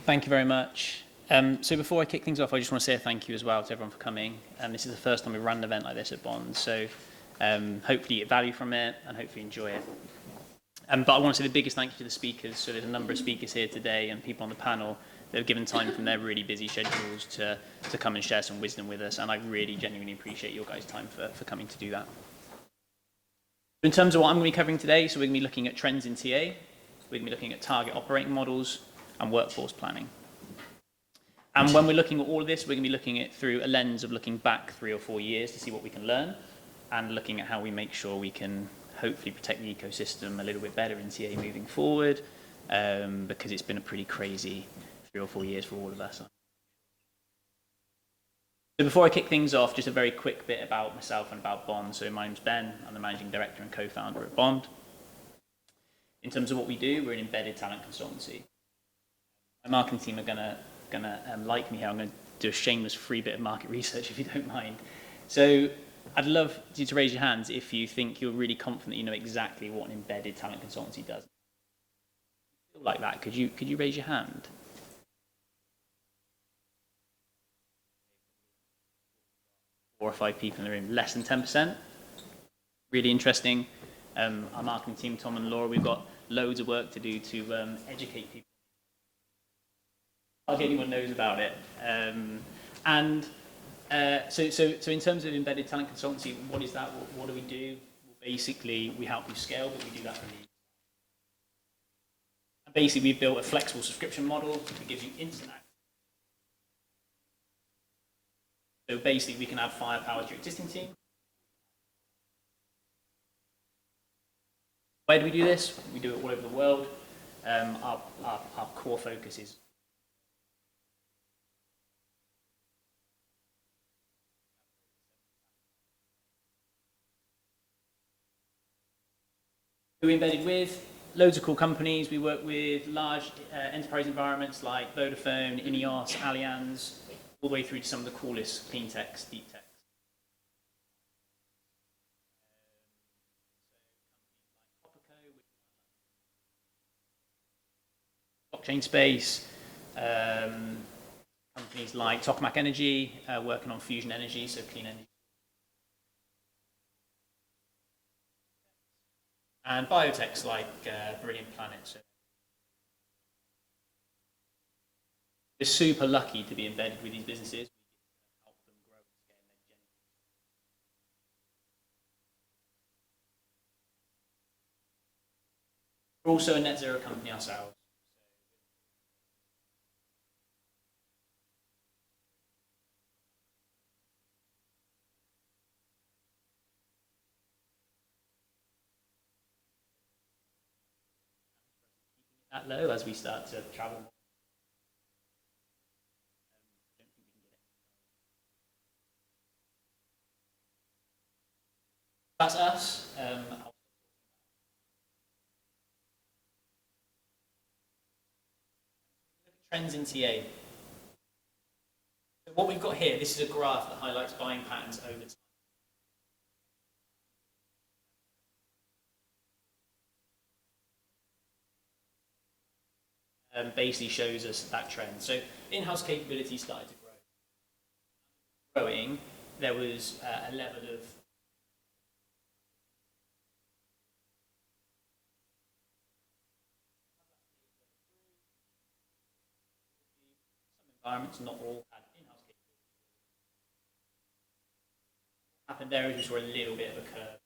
Thank you very much. So before I kick things off, I just want to say a thank you as well to everyone for coming. This is the first time we've run an event like this at Bond, so hopefully you get value from it and hopefully enjoy it. But I want to say the biggest thank you to the speakers. So there's a number of speakers here today and people on the panel that have given time from their really busy schedules to come and share some wisdom with us, and I really genuinely appreciate your guys' time for coming to do that. In terms of what I'm going to be covering today, so we're going to be looking at trends in TA, we're going to be looking at target operating models and workforce planning. And when we're looking at all of this, we're going to be looking at through a lens of looking back 3 or 4 years to see what we can learn and looking at how we make sure we can hopefully protect the ecosystem a little bit better in TA moving forward, because it's been a pretty crazy 3 or 4 years for all of us. So before I kick things off, just a very quick bit about myself and about Bond. So my name's Ben, I'm the managing director and co-founder at Bond. In terms of what we do, we're an embedded talent consultancy. My marketing team are gonna like me here. I'm going to do a shameless free bit of market research if you don't mind. So I'd love you to raise your hands if you think you're really confident you know exactly what an embedded talent consultancy does. Feel like that? Could you raise your hand? Four or five people in the room, less than 10%. Really interesting. Our marketing team, Tom and Laura, we've got loads of work to do to educate people. Hardly anyone knows about it. So in terms of embedded talent consultancy, what is that? What do we do? Well, basically, we help you scale, but we do that from the. And basically, we've built a flexible subscription model that gives you instant access. So basically, we can add firepower to your existing team. Where do we do this? We do it all over the world. Our core focus is who we're embedded with. Loads of cool companies. We work with large enterprise environments like Vodafone, Ineos, Allianz, all the way through to some of the coolest clean techs, deep techs. Blockchain space, companies like Tokamak Energy, working on fusion energy, so clean energy. And biotechs like Brilliant Planet. So we're super lucky to be embedded with these businesses. We help them grow and scale their genuine. We're also a net zero company ourselves. That low as we start to travel more. That's us. Trends in TA. So what we've got here, this is a graph that highlights buying patterns over time. Basically shows us that trend. So in-house capability started to grow. Growing, there was a level of some environments, not all, had in-house capability. What happened there is we saw a little bit of a curve.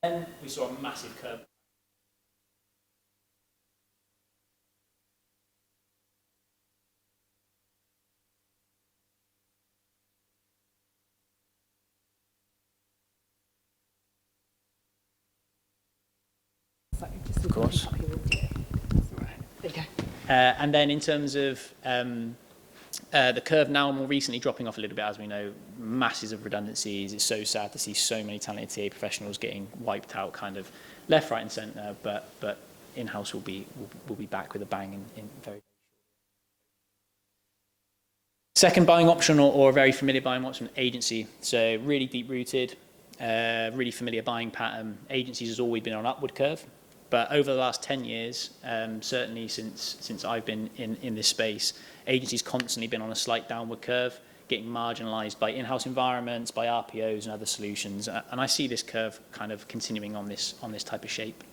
Then we saw a massive curve. Of course. And then in terms of the curve now more recently dropping off a little bit, as we know, masses of redundancies. It's so sad to see so many talented TA professionals getting wiped out kind of left, right and centre, but in-house will be back with a bang in very short. Second buying option or a very familiar buying option, agency. So really deep rooted. really familiar buying pattern. Agencies has always been on an upward curve, but over the last 10 years, certainly since I've been in this space, agencies constantly been on a slight downward curve, getting marginalized by in-house environments, by RPOs and other solutions. And I see this curve kind of continuing on this type of shape.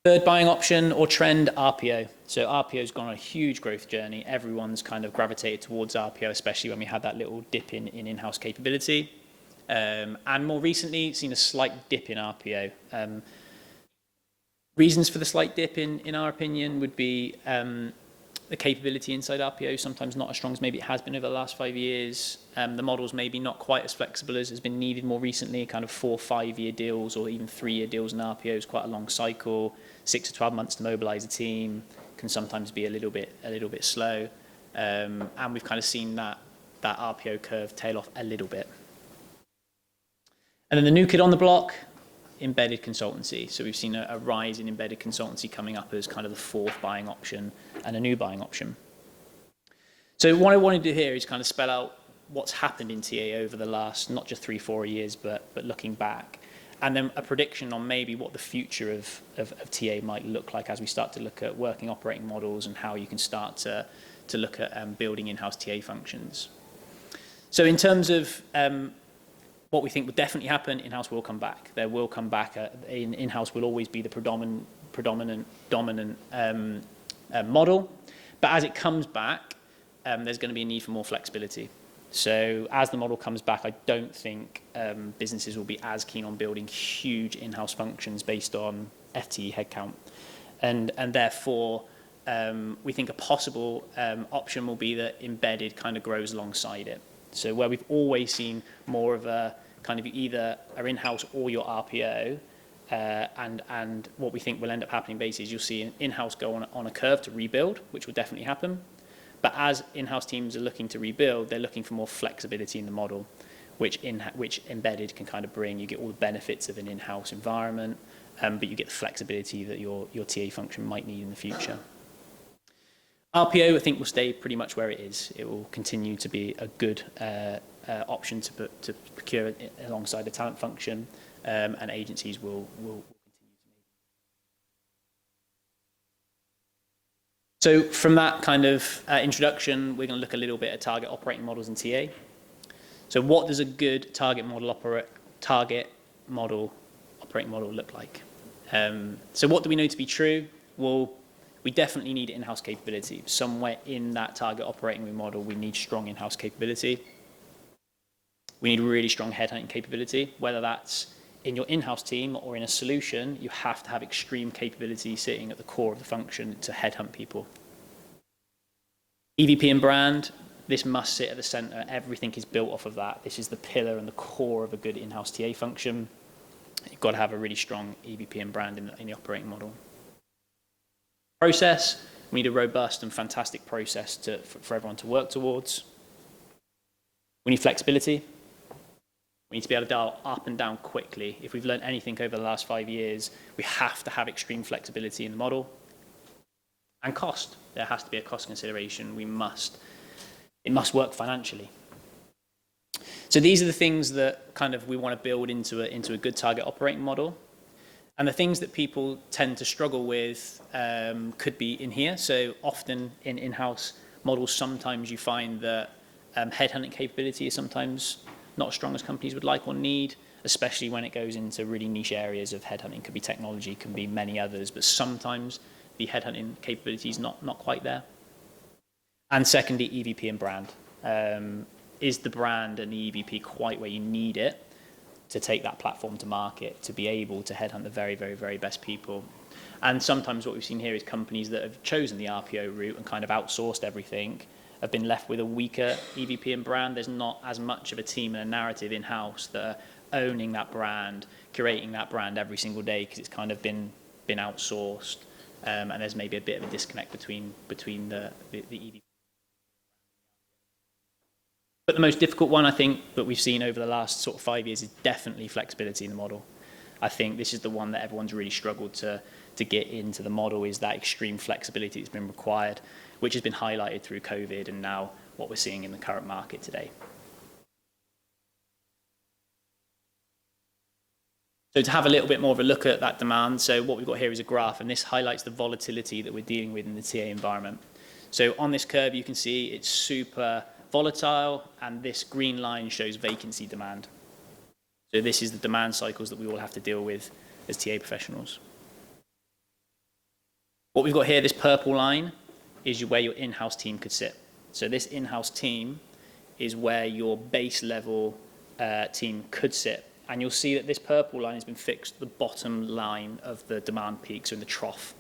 Third buying option or trend, RPO. So RPO's gone on a huge growth journey. Everyone's kind of gravitated towards RPO, especially when we had that little dip in in-house capability. And more recently, seen a slight dip in RPO. Reasons for the slight dip, in our opinion, would be the capability inside RPO, sometimes not as strong as maybe it has been over the last 5 years. The model's maybe not quite as flexible as has been needed more recently, kind of 4 or 5 year deals or even 3 year deals in RPO is quite a long cycle. 6 to 12 months to mobilize a team can sometimes be a little bit slow. And we've kind of seen that RPO curve tail off a little bit. And then the new kid on the block, embedded consultancy. So we've seen a rise in embedded consultancy coming up as kind of the fourth buying option and a new buying option. So what I want to do here is kind of spell out what's happened in TA over the last, not just 3-4 years, but looking back. And then a prediction on maybe what the future of TA might look like as we start to look at working operating models and how you can start to look at building in-house TA functions. So in terms of what we think will definitely happen, in-house will come back. There will come back. In-house will always be the dominant model. But as it comes back, there's going to be a need for more flexibility. So as the model comes back, I don't think businesses will be as keen on building huge in-house functions based on FTE headcount. And therefore, we think a possible option will be that embedded kind of grows alongside it. So where we've always seen more of a kind of either are in-house or your RPO, and what we think will end up happening basically is you'll see an in-house go on a curve to rebuild, which will definitely happen. But as in-house teams are looking to rebuild, they're looking for more flexibility in the model, which embedded can kind of bring. You get all the benefits of an in-house environment, but you get the flexibility that your TA function might need in the future. RPO, I think, will stay pretty much where it is. It will continue to be a good option to procure it alongside the talent function, and agencies will continue to make. So from that kind of introduction, we're going to look a little bit at target operating models in TA. So what does a good target operating model look like? So what do we know to be true? Well, we definitely need in-house capability. Somewhere in that target operating model, we need strong in-house capability. We need really strong headhunting capability, whether that's in your in-house team or in a solution. You have to have extreme capability sitting at the core of the function to headhunt people. EVP and brand, this must sit at the center. Everything is built off of that. This is the pillar and the core of a good in-house TA function. You've got to have a really strong EVP and brand in the operating model. Process, we need a robust and fantastic process for everyone to work towards. We need flexibility. We need to be able to dial up and down quickly. If we've learned anything over the last 5 years, we have to have extreme flexibility in the model. And cost. There has to be a cost consideration. It must work financially. So these are the things that kind of we want to build into a good target operating model. And the things that people tend to struggle with could be in here. So often in in-house models, sometimes you find that headhunting capability is sometimes not as strong as companies would like or need, especially when it goes into really niche areas of headhunting. Could be technology, could be many others, but sometimes the headhunting capability is not quite there. And secondly, EVP and brand. Is the brand and the EVP quite where you need it to take that platform to market, to be able to headhunt the very, very, very best people? And sometimes what we've seen here is companies that have chosen the RPO route and kind of outsourced everything have been left with a weaker EVP and brand. There's not as much of a team and a narrative in-house that are owning that brand, curating that brand every single day because it's kind of been outsourced, and there's maybe a bit of a disconnect between the EVP. But the most difficult one, I think, that we've seen over the last sort of 5 years is definitely flexibility in the model. I think this is the one that everyone's really struggled to get into the model, is that extreme flexibility that's been required, which has been highlighted through COVID and now what we're seeing in the current market today. So to have a little bit more of a look at that demand, so what we've got here is a graph, and this highlights the volatility that we're dealing with in the TA environment. So on this curve, you can see it's super volatile, and this green line shows vacancy demand. So this is the demand cycles that we all have to deal with as TA professionals. What we've got here, this purple line, is where your in-house team could sit. So this in-house team is where your base level team could sit. And you'll see that this purple line has been fixed to the bottom line of the demand peak, so in the trough.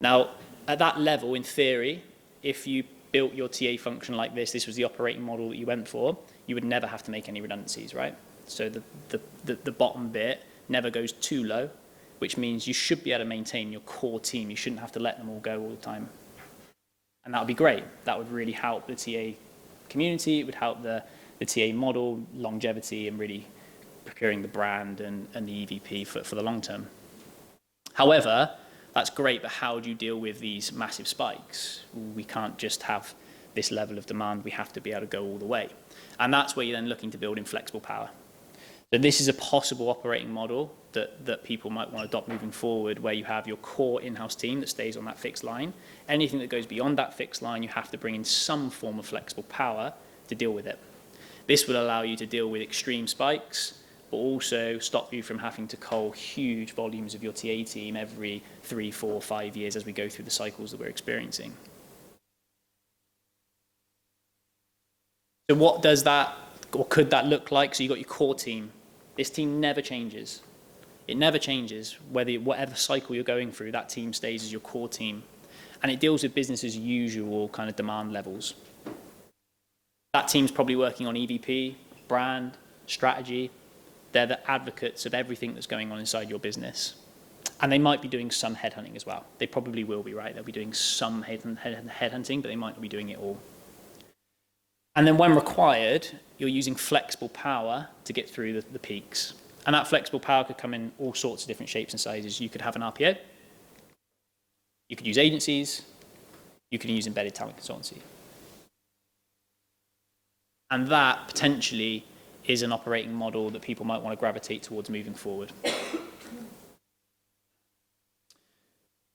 Now, at that level, in theory, if you built your TA function like this was the operating model that you went for, you would never have to make any redundancies, right? So the bottom bit never goes too low, which means you should be able to maintain your core team. You shouldn't have to let them all go all the time. And that would be great. That would really help the TA community. It would help the TA model, longevity, and really procuring the brand and the EVP for the long term. However, that's great, but how do you deal with these massive spikes? We can't just have this level of demand. We have to be able to go all the way. And that's where you're then looking to build in flexible power. So this is a possible operating model that people might want to adopt moving forward, where you have your core in-house team that stays on that fixed line. Anything that goes beyond that fixed line, you have to bring in some form of flexible power to deal with it. This will allow you to deal with extreme spikes, but also stop you from having to cull huge volumes of your TA team every 3, 4, 5 years as we go through the cycles that we're experiencing. So what does that, or could that look like? So you've got your core team. This team never changes. It never changes. Whatever cycle you're going through, that team stays as your core team. And it deals with business as usual kind of demand levels. That team's probably working on EVP, brand, strategy. They're the advocates of everything that's going on inside your business. And they might be doing some headhunting as well. They probably will be, right? They'll be doing some headhunting, but they might not be doing it all. And then when required, you're using flexible power to get through the peaks. And that flexible power could come in all sorts of different shapes and sizes. You could have an RPO. You could use agencies. You could use embedded talent consultancy. And that potentially is an operating model that people might want to gravitate towards moving forward.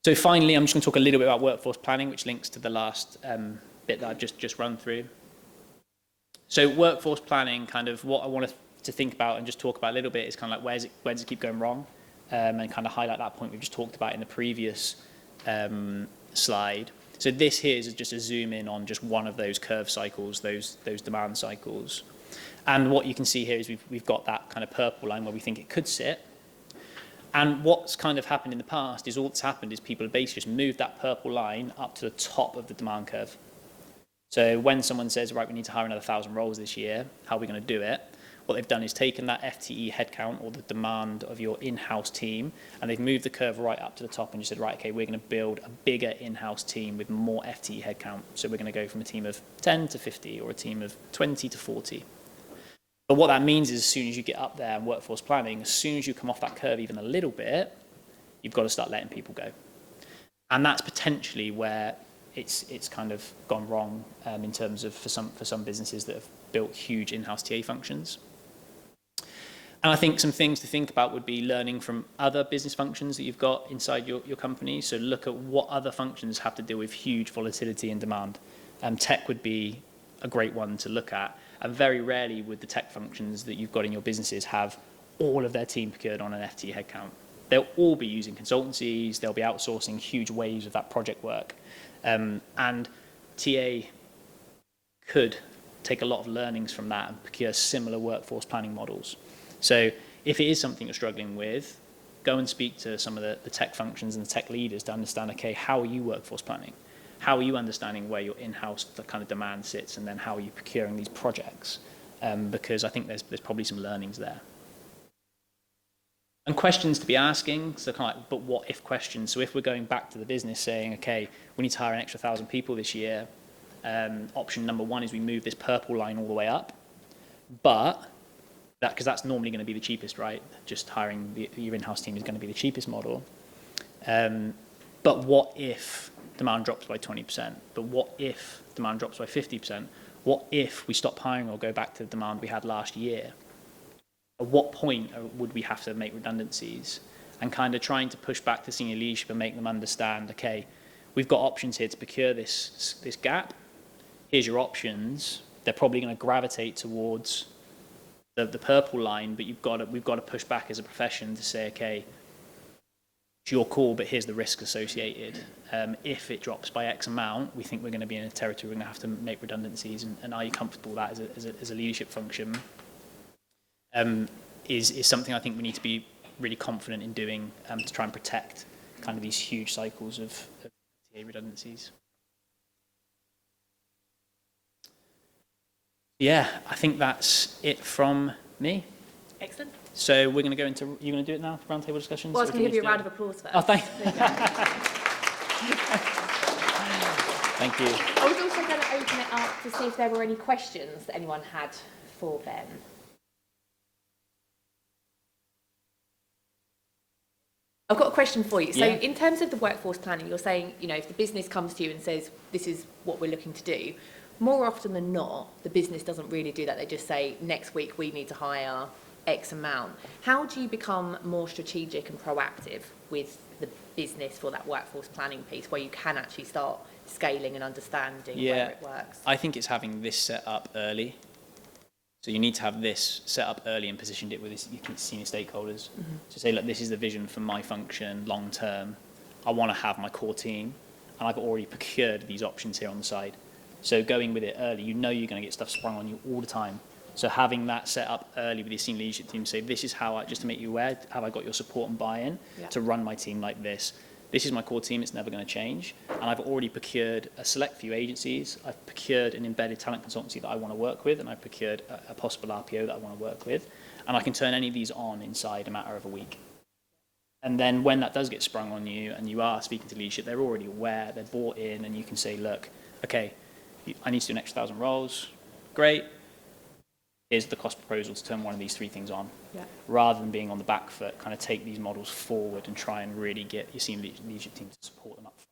So finally, I'm just going to talk a little bit about workforce planning, which links to the last bit that I've just run through. So workforce planning, kind of what I want to think about and just talk about a little bit is kind of like where does it keep going wrong, and kind of highlight that point we've just talked about in the previous slide. So this here is just a zoom in on just one of those curve cycles, those demand cycles. And what you can see here is we've got that kind of purple line where we think it could sit. And what's kind of happened in the past is all that's happened is people have basically just moved that purple line up to the top of the demand curve. So when someone says, right, we need to hire another 1,000 roles this year, how are we going to do it? What they've done is taken that FTE headcount or the demand of your in-house team, and they've moved the curve right up to the top and just said, right, okay, we're going to build a bigger in-house team with more FTE headcount. So we're going to go from a team of 10 to 50 or a team of 20 to 40. But what that means is as soon as you get up there in workforce planning, as soon as you come off that curve even a little bit, you've got to start letting people go. And that's potentially where it's kind of gone wrong in terms of for some businesses that have built huge in-house TA functions. And I think some things to think about would be learning from other business functions that you've got inside your company. So look at what other functions have to deal with huge volatility and demand. Tech would be a great one to look at. And very rarely would the tech functions that you've got in your businesses have all of their team procured on an FTE headcount. They'll all be using consultancies. They'll be outsourcing huge waves of that project work. And TA could take a lot of learnings from that and procure similar workforce planning models. So if it is something you're struggling with, go and speak to some of the tech functions and the tech leaders to understand, okay, how are you workforce planning? How are you understanding where your in-house kind of demand sits, and then how are you procuring these projects? Because I think there's probably some learnings there. And questions to be asking, so kind of like, but what if questions? So if we're going back to the business saying, okay, we need to hire an extra 1,000 people this year, option number one is we move this purple line all the way up, but because that's normally going to be the cheapest, right? Just hiring your in-house team is going to be the cheapest model. But what if demand drops by 20%? But what if demand drops by 50%? What if we stop hiring or go back to the demand we had last year? at what point would we have to make redundancies, and kind of trying to push back to senior leadership and make them understand, okay, we've got options here to procure this gap. Here's your options. They're probably going to gravitate towards the purple line, but we've got to push back as a profession to say, okay, it's your call, but here's the risk associated. If it drops by X amount, we think we're going to be in a territory we're going to have to make redundancies. And are you comfortable with that as a leadership function? Is something I think we need to be really confident in doing to try and protect kind of these huge cycles of TA redundancies. Yeah, I think that's it from me. Excellent. So we're going to go into, you're going to do it now, roundtable discussions? Well, I was going to give you a round of applause first. Oh, thank you. I was also going to open it up to see if there were any questions that anyone had for Ben. I've got a question for you. So in terms of the workforce planning, you're saying, you know, if the business comes to you and says, this is what we're looking to do, more often than not, the business doesn't really do that. They just say, next week we need to hire X amount. How do you become more strategic and proactive with the business for that workforce planning piece, where you can actually start scaling and understanding where it works? I think it's having this set up early. So you need to have this set up early and positioned it with your senior stakeholders to say, look, this is the vision for my function long term. I want to have my core team, and I've already procured these options here on the side. So going with it early, you know you're going to get stuff sprung on you all the time. So having that set up early with your senior leadership team, say, this is how just to make you aware, have I got your support and buy-in to run my team like this? This is my core team, it's never going to change. And I've already procured a select few agencies. I've procured an embedded talent consultancy that I want to work with, and I've procured a possible RPO that I want to work with. And I can turn any of these on inside a matter of a week. And then when that does get sprung on you and you are speaking to leadership, they're already aware, they're bought in, and you can say, look, okay, I need to do an extra 1,000 roles. Great. Here's the cost proposal to turn one of these 3 things on. Rather than being on the back foot, kind of take these models forward and try and really get your senior leadership team to support them up front.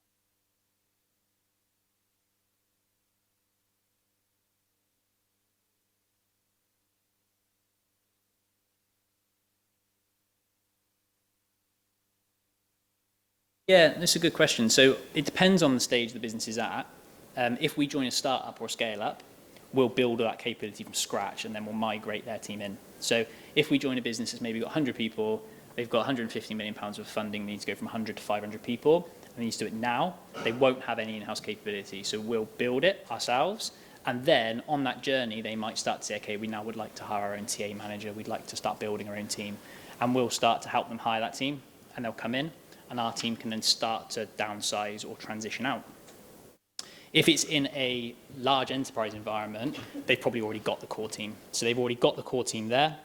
Yeah, that's a good question. So it depends on the stage the business is at. If we join a startup or a scale up, we'll build that capability from scratch, and then we'll migrate their team in. So if we join a business that's maybe got 100 people, they've got 150 million pounds of funding, they need to go from 100 to 500 people, and they need to do it now, they won't have any in-house capability. So we'll build it ourselves, and then on that journey, they might start to say, okay, we now would like to hire our own TA manager, we'd like to start building our own team, and we'll start to help them hire that team, and they'll come in, and our team can then start to downsize or transition out. If it's in a large enterprise environment, they've probably already got the core team. So they've already got the core team there,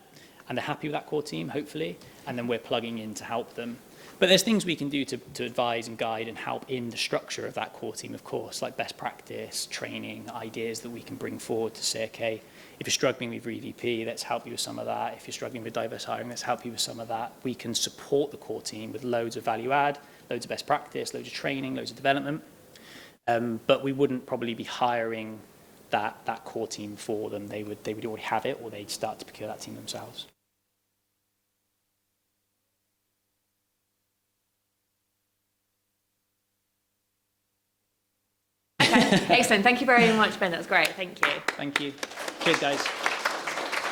and they're happy with that core team, hopefully, and then we're plugging in to help them. But there's things we can do to advise and guide and help in the structure of that core team, of course, like best practice, training, ideas that we can bring forward to say, okay, if you're struggling with EVP, let's help you with some of that. If you're struggling with diverse hiring, let's help you with some of that. We can support the core team with loads of value add, loads of best practice, loads of training, loads of development. But we wouldn't probably be hiring that core team for them. They would already have it, or they'd start to procure that team themselves. Okay, excellent. Thank you very much, Ben. That was great. Thank you. Thank you. Cheers, guys.